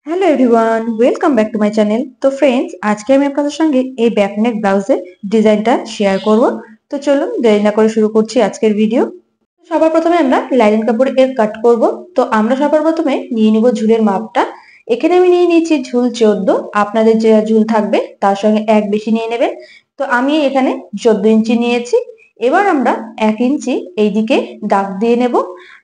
Hello everyone, welcome back to my channel. তো friends, আজকে আমি আপনাদের সঙ্গে এই ব্যাকনেক ব্লাউজের ডিজাইনটা শেয়ার করব। তো চলুন দেরি না করে শুরু করছি আজকের ভিডিও। সবার প্রথমে আমরা লাইনিং কাপড় এর কাট করব। তো আমরা সবার প্রথমে নিয়ে নিব ঝুলের মাপটা। এখানে আমি নিয়ে নিয়েছি ঝুল 14। আপনাদের যে ঝুল থাকবে তার সঙ্গে এক বেশি নিয়ে নেবেন। তো আমি এখানে 14 ইঞ্চি নিয়েছি। এবার আমরা 1 ইঞ্চি এইদিকে দাগ দিয়ে নেব।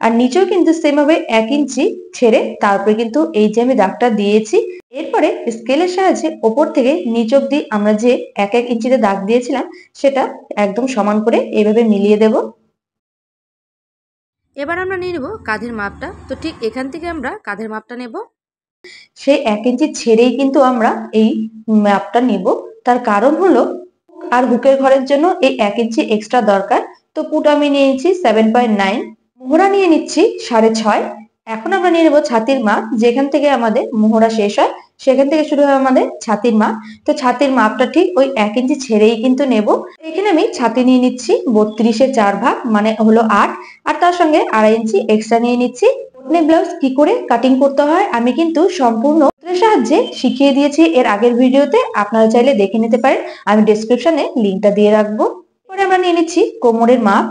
আর নিচেও কিন্তু সেম ভাবে 1 ইঞ্চি ছেড়ে তারপরে কিন্তু এই যে আমি দাগটা দিয়েছি, এরপরে স্কেলের সাহায্যে ওপর থেকে নিচ অব্দি আমরা যে 1 ইঞ্চিতে দাগ দিয়েছিলাম সেটা একদম সমান করে এইভাবে মিলিয়ে দেব। এবার আমরা নিয়ে নেব কাঁধের মাপটা। তো ঠিক এখান থেকে আমরা কাঁধের মাপটা নেব। সেই 1 ইঞ্চি ছেড়েই কিন্তু আমরা এই মাপটা নেব। তার কারণ হলো আর হুকের ঘরের জন্য এই 1 ইঞ্চি এক্সট্রা দরকার। তো পুট আমি নিয়েছি 7.9, মোহরা নিয়ে নিচ্ছি 6.5। এখন আমরা নিয়ে নেব ছাতির মাপ। যেখান থেকে আমাদের মোহরা শেষ হয় সেখান থেকে শুরু হয় আমাদের ছাতির মাপ। তো ছাতির মাপটা ঠিক ওই 1 ইঞ্চি ছেড়েই কিন্তু নেব। এখানে আমি ছাতি নিয়ে নিচ্ছি 32-এর 4 ভাগ, মানে হলো 8। আর তার সঙ্গে 2.5 ইঞ্চি এক্সট্রা নিয়ে নিচ্ছি। বোটনেক ব্লাউজ কি করে কাটিং করতে হয় আমি কিন্তু সম্পূর্ণ সূত্রের সাহায্যে শিখিয়ে দিয়েছি এর আগের ভিডিওতে, আপনারা চাইলে দেখে নিতে পারেন। আমি ডেসক্রিপশনে লিঙ্কটা দিয়ে রাখবো। পরে আমরা নিয়ে নিচ্ছি কোমরের মাপ।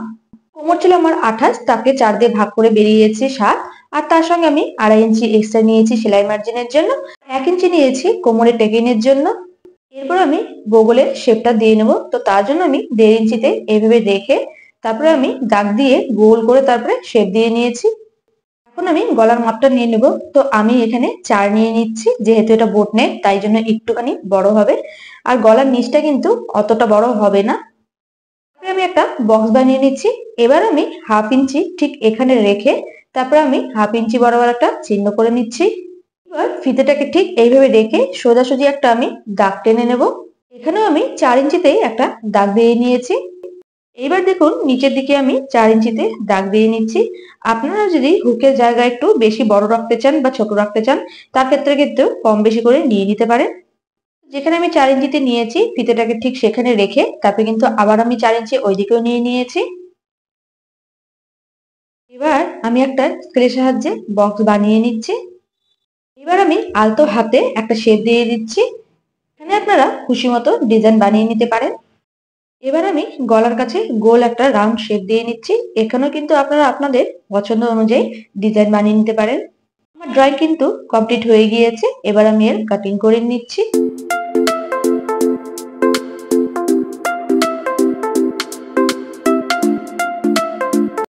কোমর ছিল আমার 28, তাকে 4 দিয়ে ভাগ করে বেরিয়েছি 7। আর তার সঙ্গে আমি 2.5 ইঞ্চি এক্সট্রা নিয়েছি সেলাই মার্জিনের জন্য, 1 ইঞ্চি নিয়েছি কোমরে টেকিনের জন্য। এরপর আমি বগলের শেপটা দিয়ে নেব। তো তার জন্য আমি 1.5 ইঞ্চিতে এইভাবে রেখে তারপরে আমি দাগ দিয়ে গোল করে তারপরে শেপ দিয়ে নিয়েছি। এখন আমি গলার মাপটা নিয়ে নেব। তো আমি এখানে 4 নিয়ে নিচ্ছি, যেহেতু এটা বোট নেক তাই জন্য একটুখানি বড় হবে। আর গলার নিচটা কিন্তু অতটা বড় হবে না। আমি একটা বক্স বানিয়ে নিচ্ছি। এবার আমি 1/2 ইঞ্চি ঠিক এখানে রেখে তারপরে আমি 1/2 ইঞ্চি বরাবর একটা চিহ্ন করে নিচ্ছি। এবার ফিতেটাকে ঠিক এইভাবে রেখে সোজাসুজি একটা আমি দাগ টেনে নেব। এখানেও আমি 4 ইঞ্চিতেই একটা দাগ দিয়ে নিয়েছি। এবার দেখুন নিচের দিকে আমি 4 ইঞ্চিতে দাগ দিয়ে নিচ্ছি। আপনারা যদি হুকের জায়গা একটু বেশি বড় রাখতে চান বা ছোট রাখতে চান তার ক্ষেত্রে কিন্তু কম বেশি করে নিয়ে নিতে পারেন। যেখানে আমি 4 ইঞ্চিতে নিয়েছি ফিতেটাকে ঠিক সেখানে রেখে তারপরে কিন্তু আবার আমি 4 ইঞ্চি ওইদিকেও নিয়ে নিয়েছি। এবার আমি একটা স্কেলের সাহায্যে বক্স বানিয়ে নিচ্ছি। এবার আমি আলতো হাতে একটা শেপ দিয়ে দিচ্ছি। এখানে আপনারা খুশি মতো ডিজাইন বানিয়ে নিতে পারেন। এবার আমি গলার কাছে গোল একটা রাউন্ড শেপ দিয়ে নিচ্ছি। এখানেও কিন্তু আপনারা আপনাদের পছন্দ অনুযায়ী ডিজাইন বানিয়ে নিতে পারেন। আমার ড্রয়িং কিন্তু কমপ্লিট হয়ে গিয়েছে। এবার আমি এর কাটিং করে নিচ্ছি।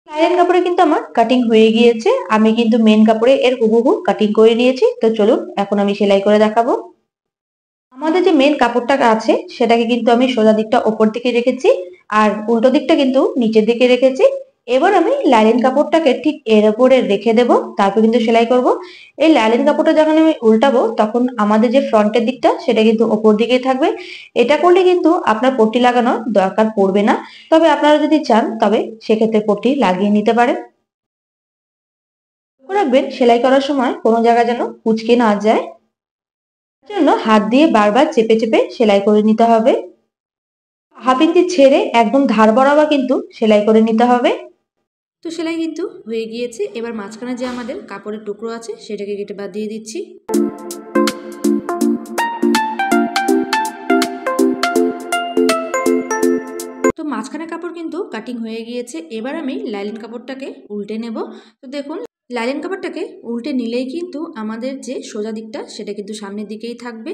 লাইনিং কাপড়ে কিন্তু আমার কাটিং হয়ে গিয়েছে। আমি কিন্তু মেন কাপড়ে এর হুবহু কাটিং করে নিয়েছি। তো চলুন এখন আমি সেলাই করে দেখাবো। আমাদের যে মেন কাপড়টা আছে সেটাকে কিন্তু আমি সোজা দিকটা ওপর দিকে রেখেছি আর উল্টো দিকটা কিন্তু নিচের দিকে রেখেছি। এবার আমি লাইনিং কাপড়টাকে ঠিক এর উপরে রেখে দেব, তারপর কিন্তু সেলাই করব। এই লাইনিং কাপড়টা যখন আমি উল্টাবো তখন আমাদের যে ফ্রন্টের দিকটা সেটা কিন্তু ওপর দিকেই থাকবে। এটা করলে কিন্তু আপনার পট্টি লাগানোর দরকার পড়বে না। তবে আপনারা যদি চান তবে সেক্ষেত্রে পট্টি লাগিয়ে নিতে পারেন। মনে রাখবেন সেলাই করার সময় কোনো জায়গা যেন কুঁচকে না যায়, জন্য হাত দিয়ে বারবার চেপে চেপে সেলাই করে নিতে হবে। 1/2 ইঞ্চি ছেড়ে একদম ধার বরাবর কিন্তু সেলাই করে নিতে হবে। তো সেলাই কিন্তু হয়ে গিয়েছে। এবার মাঝখানে যে আমাদের কাপড়ের টুকরো আছে সেটাকে কেটে বাদ দিয়ে দিচ্ছি। তো মাঝখানে কাপড় কিন্তু কাটিং হয়ে গিয়েছে। এবার আমি লাইলিন কাপড়টাকে উল্টে নেব। তো দেখুন লাইলিন কাপড়টাকে উল্টে নিলেই কিন্তু আমাদের যে সোজা দিকটা সেটা কিন্তু সামনের দিকেই থাকবে।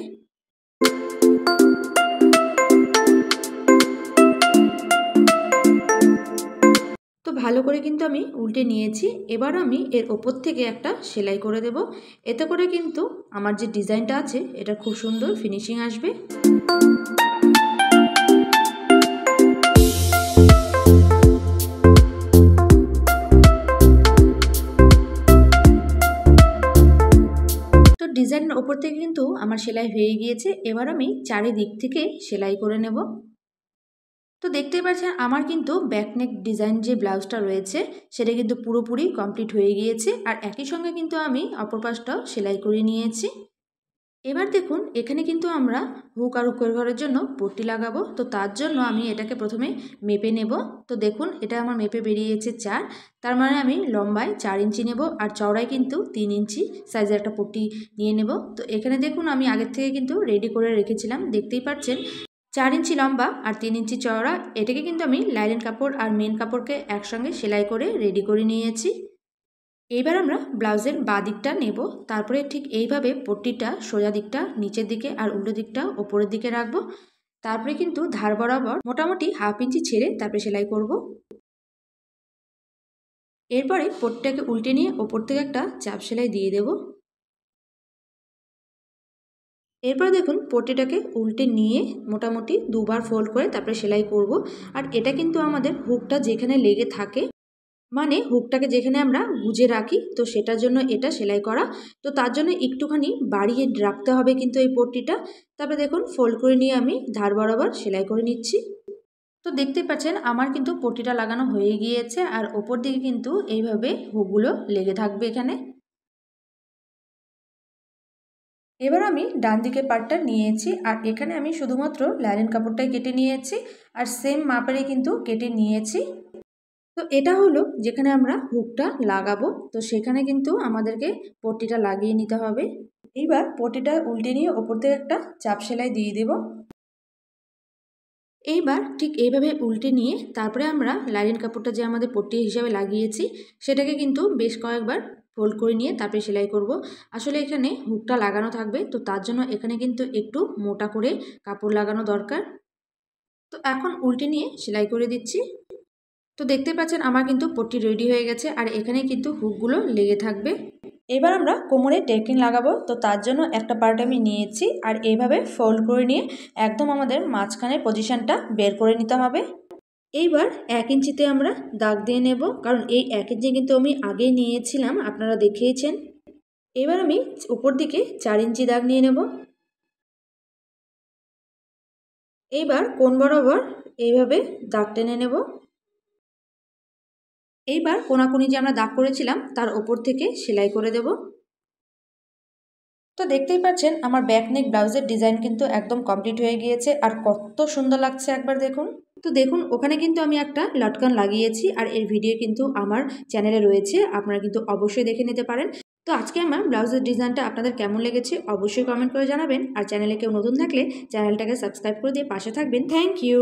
তো ভালো করে কিন্তু আমি উল্টে নিয়েছি। এবার আমি এর ওপর থেকে একটা সেলাই করে দেব। এতে করে কিন্তু আমার যে ডিজাইনটা আছে এটা খুব সুন্দর ফিনিশিং আসবে। তো ডিজাইনের ওপর থেকে কিন্তু আমার সেলাই হয়ে গিয়েছে। এবার আমি চারিদিক থেকে সেলাই করে নেব। তো দেখতেই পাচ্ছেন আমার কিন্তু ব্যাকনেক ডিজাইন যে ব্লাউজটা রয়েছে সেটা কিন্তু পুরোপুরি কমপ্লিট হয়ে গিয়েছে। আর একই সঙ্গে কিন্তু আমি অপর পাশটাও সেলাই করে নিয়েছি। এবার দেখুন এখানে কিন্তু আমরা হুক আর হুকের ঘরের জন্য পট্টি লাগাবো। তো তার জন্য আমি এটাকে প্রথমে মেপে নেব। তো দেখুন এটা আমার মেপে বেরিয়েছে 4, তার মানে আমি লম্বায় 4 ইঞ্চি নেব আর চওড়ায় কিন্তু 3 ইঞ্চি সাইজের একটা পট্টি নিয়ে নেব। তো এখানে দেখুন আমি আগের থেকে কিন্তু রেডি করে রেখেছিলাম, দেখতেই পাচ্ছেন 4 ইঞ্চি লম্বা আর 3 ইঞ্চি চওড়া। এটাকে কিন্তু আমি লাইলেন কাপড় আর মেন কাপড়কে একসঙ্গে সেলাই করে রেডি করে নিয়েছি। এইবার আমরা ব্লাউজের বাঁ দিকটা নেব, তারপরে ঠিক এইভাবে পট্টিটা সোজা দিকটা নিচের দিকে আর উল্টো দিকটা ওপরের দিকে রাখবো। তারপরে কিন্তু ধার বরাবর মোটামুটি 1/2 ইঞ্চি ছেড়ে তারপরে সেলাই করব। এরপরে পট্টিটাকে উল্টে নিয়ে ওপর থেকে একটা চাপ সেলাই দিয়ে দেব। এরপর দেখুন পট্টিটাকে উল্টে নিয়ে মোটামুটি 2বার ফোল্ড করে তারপরে সেলাই করব। আর এটা কিন্তু আমাদের হুকটা যেখানে লেগে থাকে, মানে হুকটাকে যেখানে আমরা গুজে রাখি, তো সেটার জন্য এটা সেলাই করা। তো তার জন্য একটুখানি বাড়িয়ে রাখতে হবে কিন্তু এই পট্টিটা। তারপরে দেখুন ফোল্ড করে নিয়ে আমি ধার বরাবর সেলাই করে নিচ্ছি। তো দেখতে পাচ্ছেন আমার কিন্তু পট্টিটা লাগানো হয়ে গিয়েছে আর ওপর দিকে কিন্তু এইভাবে হুকগুলো লেগে থাকবে এখানে। এবার আমি ডান দিকের পার্টটা নিয়েছি আর এখানে আমি শুধুমাত্র লাইলেন কাপড়টাই কেটে নিয়েছি আর সেম মাপেরই কিন্তু কেটে নিয়েছি। তো এটা হলো যেখানে আমরা হুকটা লাগাবো, তো সেখানে কিন্তু আমাদেরকে পট্টিটা লাগিয়ে নিতে হবে। এইবার পট্টিটা উল্টে নিয়ে ওপর থেকে একটা চাপ সেলাই দিয়ে দেব। এইবার ঠিক এইভাবে উল্টে নিয়ে তারপরে আমরা লাইলেন কাপড়টা যে আমাদের পট্টি হিসাবে লাগিয়েছি সেটাকে কিন্তু বেশ কয়েকবার ফোল্ড করে নিয়ে তারপরে সেলাই করব। আসলে এখানে হুকটা লাগানো থাকবে, তো তার জন্য এখানে কিন্তু একটু মোটা করে কাপড় লাগানো দরকার। তো এখন উল্টে নিয়ে সেলাই করে দিচ্ছি। তো দেখতে পাচ্ছেন আমার কিন্তু পট্টি রেডি হয়ে গেছে আর এখানে কিন্তু হুকগুলো লেগে থাকবে। এবার আমরা কোমরে টেকিং লাগাবো, তো তার জন্য একটা পার্ট আমি নিয়েছি আর এইভাবে ফোল্ড করে নিয়ে একদম আমাদের মাঝখানের পজিশনটা বের করে নিতে হবে। এইবার 1 ইঞ্চিতে আমরা দাগ দিয়ে নেব, কারণ এই 1 ইঞ্চি কিন্তু আমি আগেই নিয়েছিলাম, আপনারা দেখিয়েছেন। এবার আমি উপর দিকে 4 ইঞ্চি দাগ নিয়ে নেব। এইবার কোণ বরাবর এইভাবে দাগ টেনে নেব। এইবার কোনাকুনি যে আমরা দাগ করেছিলাম তার ওপর থেকে সেলাই করে দেব। তো দেখতেই পাচ্ছেন আমার ব্যাক নেক ব্লাউজের ডিজাইন কিন্তু একদম কমপ্লিট হয়ে গিয়েছে আর কত সুন্দর লাগছে একবার দেখুন। তো দেখুন ওখানে কিন্তু আমি একটা লটকান লাগিয়েছি আর এর ভিডিও কিন্তু আমার চ্যানেলে রয়েছে, আপনারা কিন্তু অবশ্যই দেখে নিতে পারেন। তো আজকে আমার ব্লাউজের ডিজাইনটা আপনাদের কেমন লেগেছে অবশ্যই কমেন্ট করে জানাবেন আর চ্যানেলে কেউ নতুন থাকলে চ্যানেলটাকে সাবস্ক্রাইব করে দিয়ে পাশে থাকবেন। Thank you.